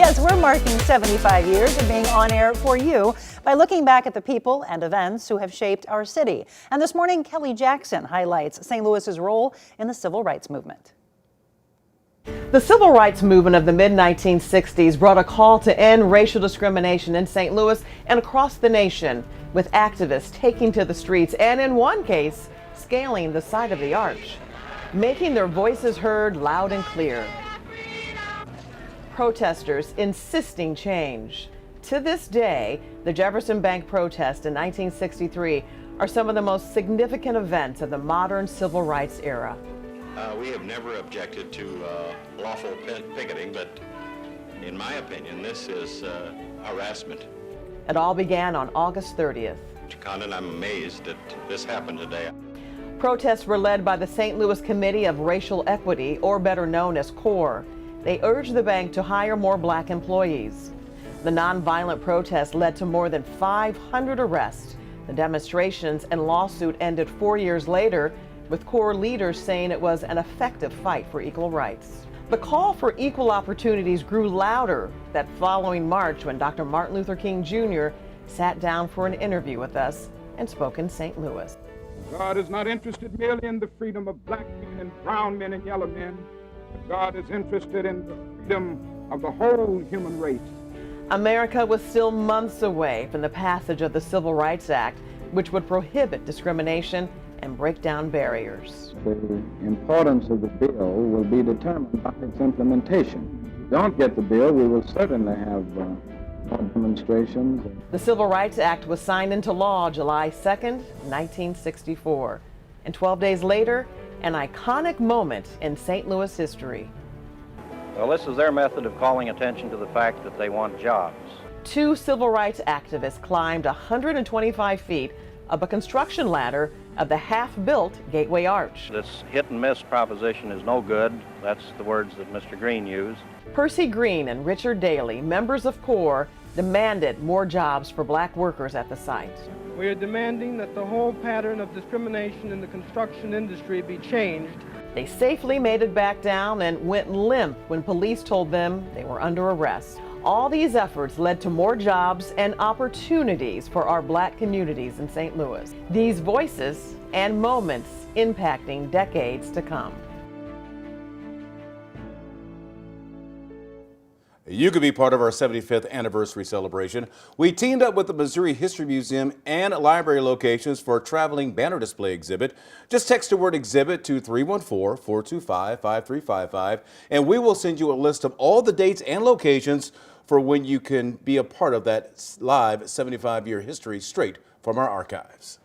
Yes, we're marking 75 years of being on air for you by looking back at the people and events who have shaped our city. And this morning, Kelly Jackson highlights St. Louis's role in the civil rights movement. The civil rights movement of the mid-1960s brought a call to end racial discrimination in St. Louis and across the nation, with activists taking to the streets and, in one case, scaling the side of the arch, making their voices heard loud and clear. Protesters insisting change. To this day, the Jefferson Bank protests in 1963 are some of the most significant events of the modern civil rights era. We have never objected to lawful picketing, but in my opinion, this is harassment. It all began on August 30th. Condon, I'm amazed that this happened today. Protests were led by the St. Louis Committee of Racial Equity, or better known as CORE. They urged the bank to hire more black employees. The nonviolent protest led to more than 500 arrests. The demonstrations and lawsuit ended 4 years later, with CORE leaders saying it was an effective fight for equal rights. The call for equal opportunities grew louder that following March when Dr. Martin Luther King Jr. sat down for an interview with us and spoke in St. Louis. God is not interested merely in the freedom of black men and brown men and yellow men. God is interested in the freedom of the whole human race. America was still months away from the passage of the Civil Rights Act, which would prohibit discrimination and break down barriers. The importance of the bill will be determined by its implementation. If we don't get the bill, we will certainly have more demonstrations. The Civil Rights Act was signed into law July 2nd, 1964. And 12 days later, an iconic moment in St. Louis history. Well, this is their method of calling attention to the fact that they want jobs. Two civil rights activists climbed 125 feet up a construction ladder of the half-built Gateway Arch. This hit-and-miss proposition is no good. That's the words that Mr. Green used. Percy Green and Richard Daly, members of CORE, demanded more jobs for black workers at the site. We are demanding that the whole pattern of discrimination in the construction industry be changed. They safely made it back down and went limp when police told them they were under arrest. All these efforts led to more jobs and opportunities for our black communities in St. Louis. These voices and moments impacting decades to come. You could be part of our 75th anniversary celebration. We teamed up with the Missouri History Museum and library locations for a traveling banner display exhibit. Just text the word exhibit to 314-425-5355 and we will send you a list of all the dates and locations for when you can be a part of that live 75-year history straight from our archives.